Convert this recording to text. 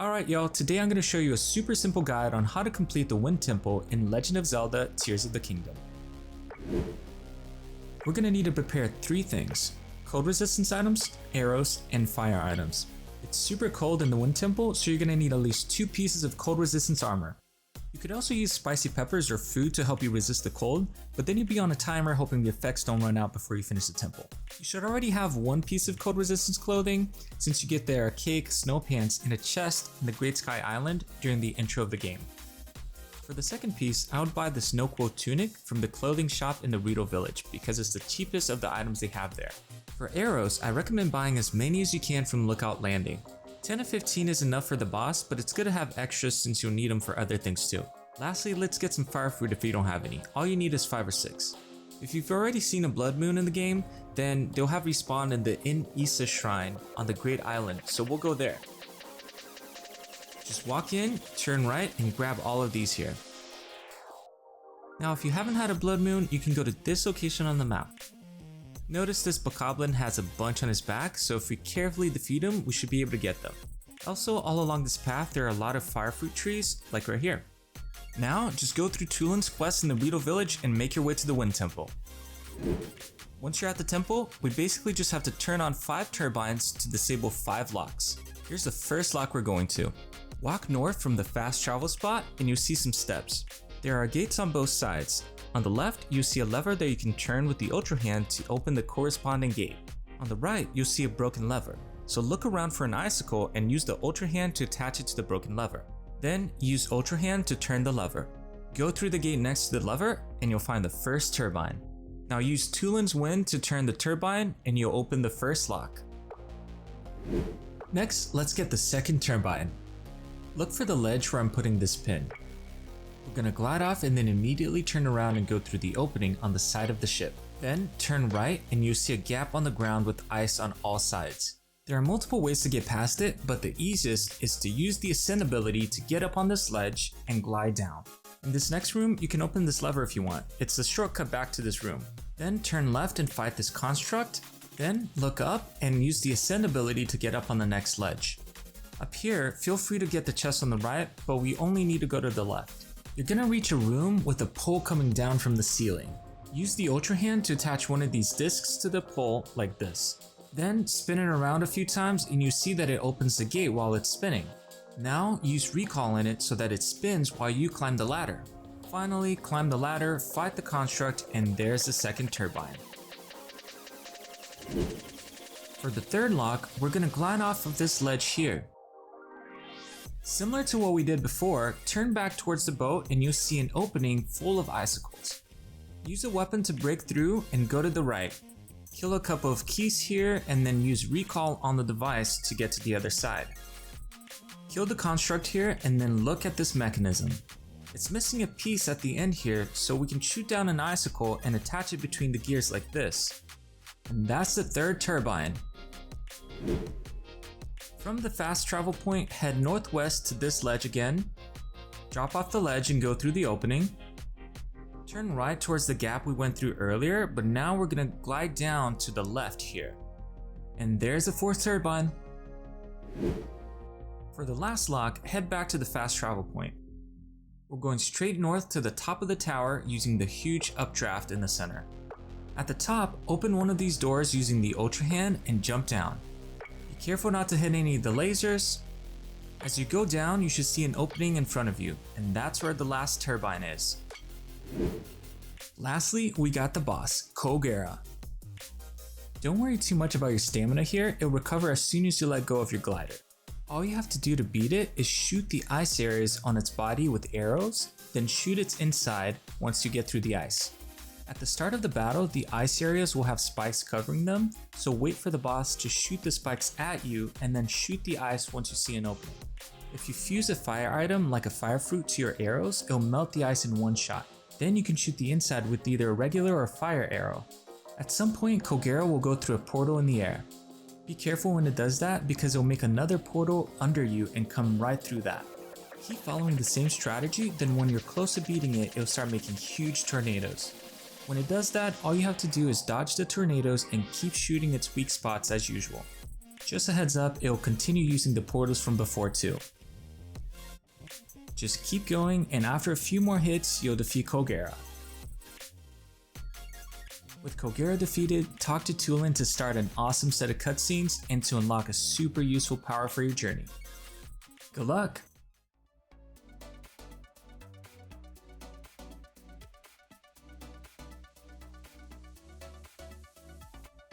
Alright y'all, today I'm going to show you a super simple guide on how to complete the Wind Temple in Legend of Zelda Tears of the Kingdom. We're going to need to prepare 3 things: cold resistance items, arrows, and fire items. It's super cold in the Wind Temple, so you're going to need at least 2 pieces of cold resistance armor. You could also use spicy peppers or food to help you resist the cold, but then you'd be on a timer hoping the effects don't run out before you finish the temple. You should already have 1 piece of cold resistance clothing, since you get there a cake, snow pants, and a chest in the Great Sky Island during the intro of the game. For the second piece, I would buy the Snowquote tunic from the clothing shop in the Rito village because it's the cheapest of the items they have there. For arrows, I recommend buying as many as you can from Lookout Landing. 10 to 15 is enough for the boss, but it's good to have extras since you'll need them for other things too. Lastly, let's get some fire fruit if you don't have any. All you need is 5 or 6. If you've already seen a blood moon in the game, then they'll have respawned in the In-Issa shrine on the Great Island, so we'll go there. Just walk in, turn right, and grab all of these here. Now if you haven't had a blood moon, you can go to this location on the map. Notice this bokoblin has a bunch on his back, so if we carefully defeat him, we should be able to get them. Also, all along this path there are a lot of fire fruit trees, like right here. Now, just go through Tulin's quest in the Rito village and make your way to the Wind Temple. Once you're at the temple, we basically just have to turn on 5 turbines to disable 5 locks. Here's the first lock we're going to. Walk north from the fast travel spot and you'll see some steps. There are gates on both sides. On the left, you'll see a lever that you can turn with the Ultra Hand to open the corresponding gate. On the right, you'll see a broken lever. So look around for an icicle and use the Ultra Hand to attach it to the broken lever. Then use Ultra Hand to turn the lever. Go through the gate next to the lever and you'll find the first turbine. Now use Tulin's Wind to turn the turbine and you'll open the first lock. Next, let's get the second turbine. Look for the ledge where I'm putting this pin. We're gonna glide off and then immediately turn around and go through the opening on the side of the ship. Then turn right and you'll see a gap on the ground with ice on all sides. There are multiple ways to get past it, but the easiest is to use the ascend ability to get up on this ledge and glide down. In this next room, you can open this lever if you want. It's the shortcut back to this room. Then turn left and fight this construct. Then look up and use the ascend ability to get up on the next ledge. Up here, feel free to get the chest on the right, but we only need to go to the left. You're gonna reach a room with a pole coming down from the ceiling. Use the Ultra Hand to attach one of these discs to the pole like this. Then spin it around a few times and you see that it opens the gate while it's spinning. Now use recall in it so that it spins while you climb the ladder. Finally, climb the ladder, fight the construct, and there's the second turbine. For the third lock, we're gonna glide off of this ledge here. Similar to what we did before, turn back towards the boat and you'll see an opening full of icicles. Use a weapon to break through and go to the right. Kill a couple of keys here and then use recall on the device to get to the other side. Kill the construct here and then look at this mechanism. It's missing a piece at the end here, so we can shoot down an icicle and attach it between the gears like this. And that's the third turbine. From the fast travel point, head northwest to this ledge again. Drop off the ledge and go through the opening. Turn right towards the gap we went through earlier, but now we're gonna glide down to the left here. And there's the 4th turbine. For the last lock, head back to the fast travel point. We're going straight north to the top of the tower using the huge updraft in the center. At the top, open one of these doors using the Ultra Hand and jump down. Be careful not to hit any of the lasers. As you go down, you should see an opening in front of you, and that's where the last turbine is. Lastly, we got the boss, Colgera. Don't worry too much about your stamina here, it'll recover as soon as you let go of your glider. All you have to do to beat it is shoot the ice areas on its body with arrows, then shoot its inside once you get through the ice. At the start of the battle, the ice areas will have spikes covering them, so wait for the boss to shoot the spikes at you and then shoot the ice once you see an opening. If you fuse a fire item like a fire fruit to your arrows, it'll melt the ice in one shot. Then you can shoot the inside with either a regular or fire arrow. At some point, Colgera will go through a portal in the air. Be careful when it does that because it'll make another portal under you and come right through that. Keep following the same strategy, then when you're close to beating it, it'll start making huge tornadoes. When it does that, all you have to do is dodge the tornadoes and keep shooting its weak spots as usual. Just a heads up, it'll continue using the portals from before too. Just keep going, and after a few more hits, you'll defeat Colgera. With Colgera defeated, talk to Tulin to start an awesome set of cutscenes and to unlock a super useful power for your journey. Good luck!